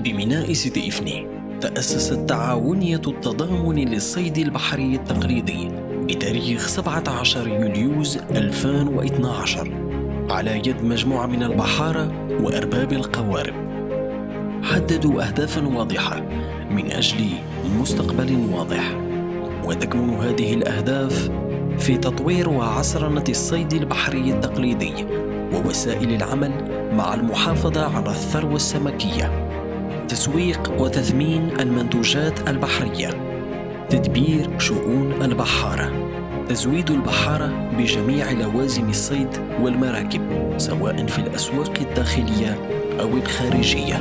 بميناء سيدي إفني تأسست تعاونية التضامن للصيد البحري التقليدي بتاريخ 17 يوليوز 2012 على يد مجموعة من البحارة وأرباب القوارب. حددوا أهدافاً واضحة من أجل مستقبل واضح، وتكمن هذه الأهداف في تطوير وعصرنة الصيد البحري التقليدي ووسائل العمل مع المحافظة على الثروة السمكية، تسويق وتثمين المنتوجات البحرية، تدبير شؤون البحارة، تزويد البحارة بجميع لوازم الصيد والمراكب سواء في الأسواق الداخلية أو الخارجية،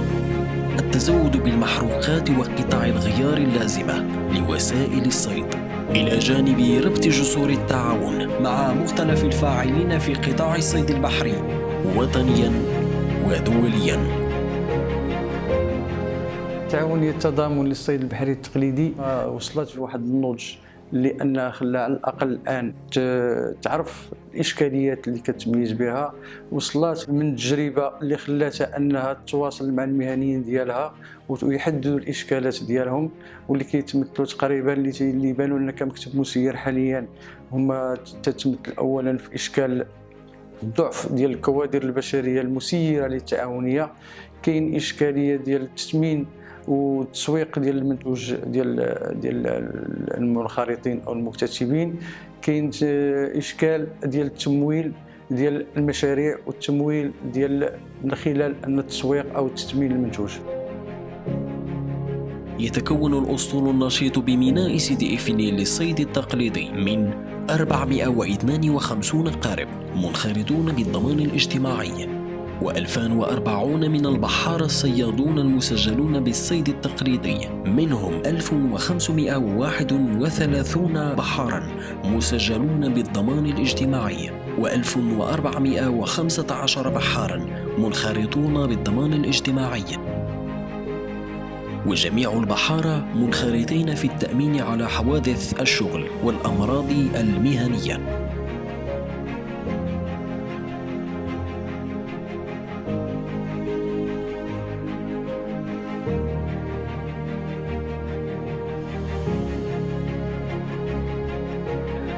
التزود بالمحروقات وقطع الغيار اللازمة لوسائل الصيد، إلى جانب ربط جسور التعاون مع مختلف الفاعلين في قطاع الصيد البحري وطنياً ودولياً. تعاونية التضامن للصيد البحري التقليدي وصلت لواحد النضج لأنها خلى على الأقل الآن تعرف الإشكاليات اللي كتميز بها. وصلت من التجربة اللي خلاتها أنها تتواصل مع المهنيين ديالها ويحددوا الإشكالات ديالهم، واللي كيتمثلوا تقريبا اللي يبانوا لنا كمكتب مسير حاليا هما تتمثل أولا في إشكال الضعف ديال الكوادر البشرية المسيرة للتعاونية، كاين إشكالية ديال التثمين والتسويق ديال المنتوج ديال المنخرطين او المكتتبين، كاين اشكال ديال التمويل ديال المشاريع والتمويل ديال من خلال ان التسويق او التثمين المنتوج. يتكون الأسطول النشيط بميناء سيدي إفني للصيد التقليدي من 452 قارب منخرطون بالضمان الاجتماعي، و2040 من البحارة الصيادون المسجلون بالصيد التقليدي، منهم 1531 بحاراً مسجلون بالضمان الاجتماعي، و1415 بحاراً منخرطون بالضمان الاجتماعي، وجميع البحارة منخرطين في التأمين على حوادث الشغل والأمراض المهنية.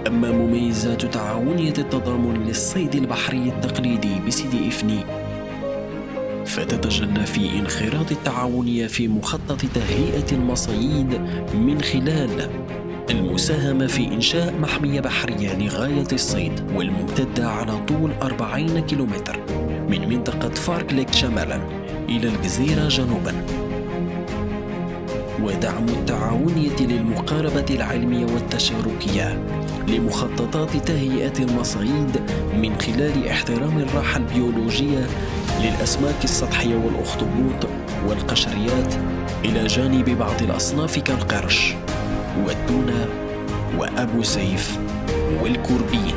أما مميزات تعاونية التضامن للصيد البحري التقليدي بسيدي إفني فتتجلى في انخراط التعاونية في مخطط تهيئة المصايد من خلال المساهمة في إنشاء محمية بحرية لغاية الصيد والممتدة على طول 40 كيلومتر من منطقة فارك ليك شمالا إلى الجزيرة جنوبا، ودعم التعاونية للمقاربة العلمية والتشاركية لمخططات تهيئة المصايد من خلال احترام الراحة البيولوجية للأسماك السطحية والأخطبوط والقشريات، إلى جانب بعض الأصناف كالقرش والتونة وأبو سيف والكوربين.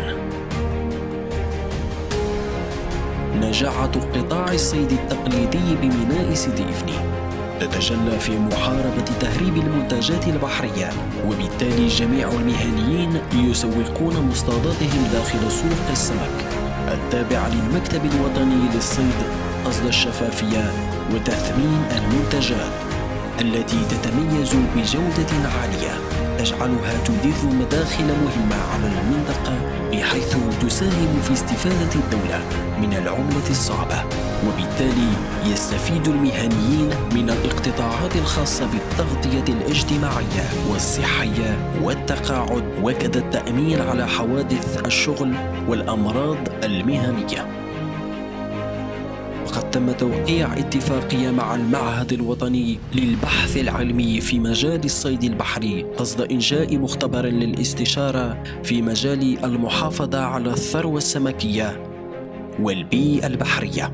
نجاعة قطاع الصيد التقليدي بميناء سيدي إفني تتجلى في محاربة تهريب المنتجات البحرية، وبالتالي جميع المهنيين يسوقون مصطاداتهم داخل سوق السمك التابع للمكتب الوطني للصيد قصد الشفافية وتثمين المنتجات التي تتميز بجودة عالية تجعلها تدير مداخل مهمة على المنطقة، بحيث تساهم في استفادة الدولة من العملة الصعبة، وبالتالي يستفيد المهنيين من الاقتطاعات الخاصة بالتغطية الاجتماعية والصحية والتقاعد، وكذا التأمين على حوادث الشغل والأمراض المهنية. وقد تم توقيع اتفاقية مع المعهد الوطني للبحث العلمي في مجال الصيد البحري قصد إنشاء مختبر للاستشارة في مجال المحافظة على الثروة السمكية والبيئة البحرية.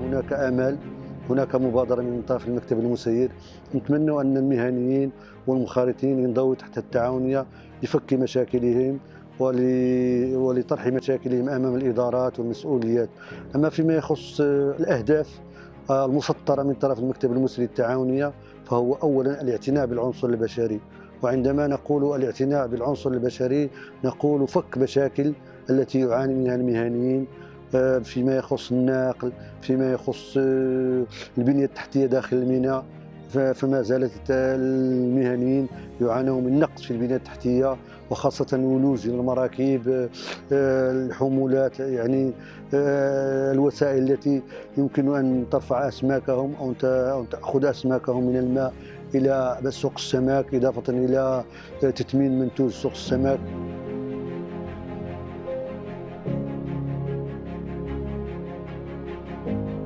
هناك آمال، هناك مبادرة من طرف المكتب المسير، نتمنى أن المهنيين والمنخرطين ينضووا تحت التعاونية لفك مشاكلهم ولطرح مشاكلهم أمام الإدارات والمسؤوليات. أما فيما يخص الأهداف المسطرة من طرف المكتب المسير التعاونية، فهو أولا الاعتناء بالعنصر البشري، وعندما نقول الاعتناء بالعنصر البشري نقول فك مشاكل التي يعاني منها المهنيين فيما يخص النقل، فيما يخص البنية التحتية داخل الميناء. فما زالت المهنيين يعانون من نقص في البنية التحتية، وخاصة ولوج المراكب، الحمولات، يعني الوسائل التي يمكن أن ترفع أسماكهم أو تأخذ أسماكهم من الماء إلى سوق السمك، إضافة إلى تثمين منتوج سوق السمك.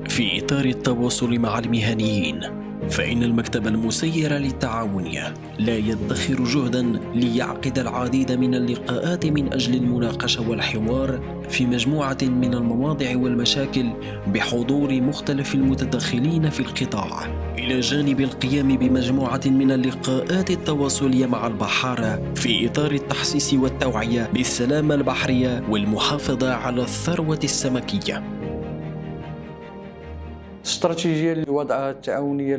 في إطار التواصل مع المهنيين، فإن المكتب المسير للتعاونية لا يدخر جهدا ليعقد العديد من اللقاءات من أجل المناقشة والحوار في مجموعة من المواضيع والمشاكل بحضور مختلف المتدخلين في القطاع، إلى جانب القيام بمجموعة من اللقاءات التواصلية مع البحارة في إطار التحسيس والتوعية بالسلامة البحرية والمحافظة على الثروة السمكية. الاستراتيجيه اللي وضعها التعاونيه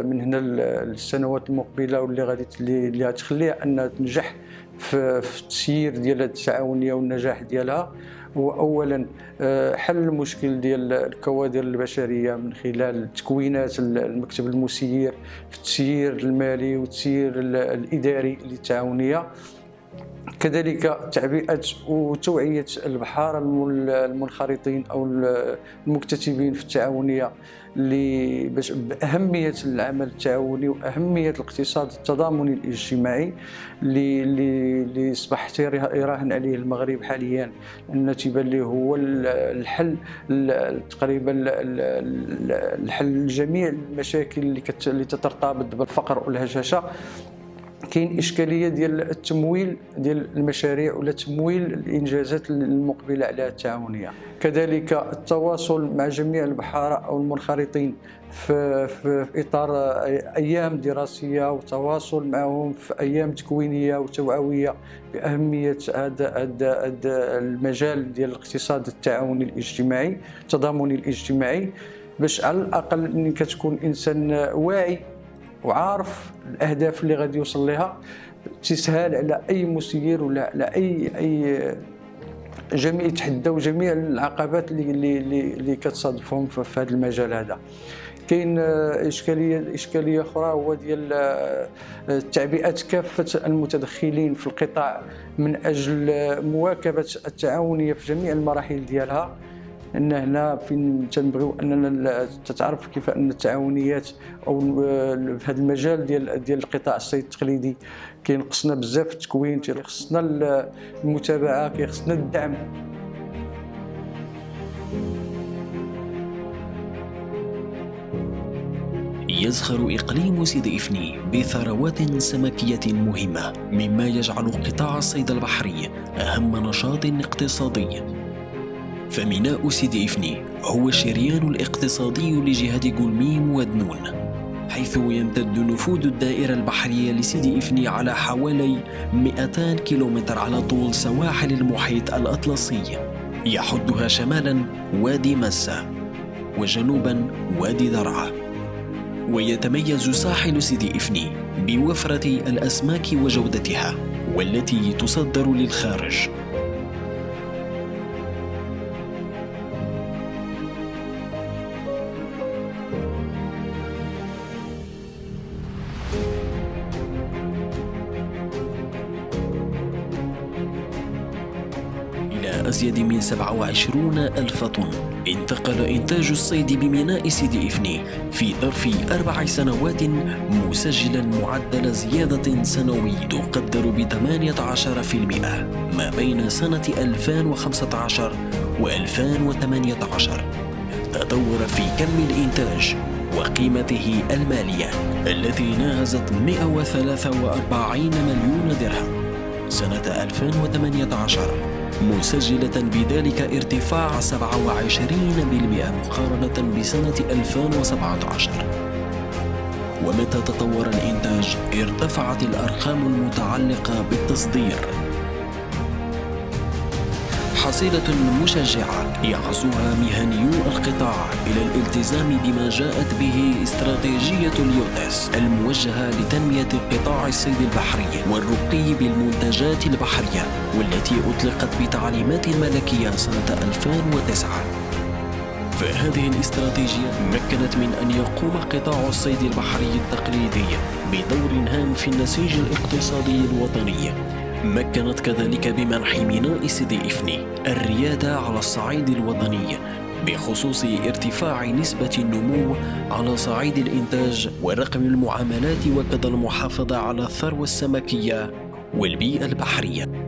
من هنا للسنوات المقبله واللي غتخليها انها تنجح في التسيير ديال التعاونيه والنجاح ديالها، هو اولا حل المشكل ديال الكوادر البشريه من خلال تكوينات المكتب المسير في التسيير المالي والتسيير الاداري للتعاونيه. كذلك تعبئة وتوعية البحارة المنخرطين أو المكتتبين في التعاونية بأهمية العمل التعاوني وأهمية الاقتصاد التضامني الاجتماعي اللي أصبح يراهن عليه المغرب حاليا، أن تيبان ليه هو الحل تقريبا الحل لجميع المشاكل اللي تترتبط بالفقر والهشاشة. كاين اشكاليه ديال التمويل ديال المشاريع ولا تمويل الانجازات المقبله عليها التعاونيه. كذلك التواصل مع جميع البحاره او المنخرطين في اطار ايام دراسيه، وتواصل معهم في ايام تكوينيه وتوعويه باهميه هذا المجال ديال الاقتصاد التعاوني الاجتماعي التضامني الاجتماعي، باش على الاقل ملي كتكون انسان واعي وعارف الاهداف اللي غادي يوصل لها، تسهل على اي مسير ولا على اي جميع يتحداو جميع العقبات اللي كتصادفهم في هذا المجال هذا. كاين اشكاليه اخرى هو ديال تعبئه كافه المتدخلين في القطاع من اجل مواكبه التعاونيه في جميع المراحل ديالها. ان هنا فين تنبغيو اننا تتعرف كيف ان التعاونيات او في هذا المجال ديال القطاع الصيد التقليدي كينقصنا بزاف في التكوين، كيخصنا المتابعه، كيخصنا الدعم. يزخر إقليم سيدي إفني بثروات سمكية مهمة، مما يجعل قطاع الصيد البحري أهم نشاط اقتصادي. فميناء سيدي إفني هو الشريان الاقتصادي لجهة قلميم ودنون، حيث يمتد نفوذ الدائرة البحرية لسيدي إفني على حوالي 200 كيلومتر على طول سواحل المحيط الأطلسي، يحدها شمالا وادي مسة وجنوبا وادي درعا. ويتميز ساحل سيدي إفني بوفرة الأسماك وجودتها، والتي تصدر للخارج. أزيد من 27,000 طن انتقل إنتاج الصيد بميناء سيدي إفني في ظرف 4 سنوات، مسجلا معدل زيادة سنوي تقدر ب 18% ما بين سنة 2015 و2018. تطور في كم الإنتاج وقيمته المالية التي ناهزت 143 مليون درهم سنة 2018، مسجلة بذلك ارتفاع 27% مقارنة بسنة 2017. ومتى تطور الإنتاج ارتفعت الأرقام المتعلقة بالتصدير، حصيلة مشجعة يعزوها مهنيو القطاع إلى الالتزام بما جاءت به استراتيجية اليوتس الموجهة لتنمية قطاع الصيد البحري والرقي بالمنتجات البحرية، والتي أطلقت بتعليمات ملكية سنة 2009. فهذه الاستراتيجية مكنت من أن يقوم قطاع الصيد البحري التقليدي بدور هام في النسيج الاقتصادي الوطني. مكنت كذلك بمنح ميناء سيدي إفني الريادة على الصعيد الوطني بخصوص ارتفاع نسبة النمو على صعيد الإنتاج ورقم المعاملات، وكذا المحافظة على الثروة السمكية والبيئة البحرية.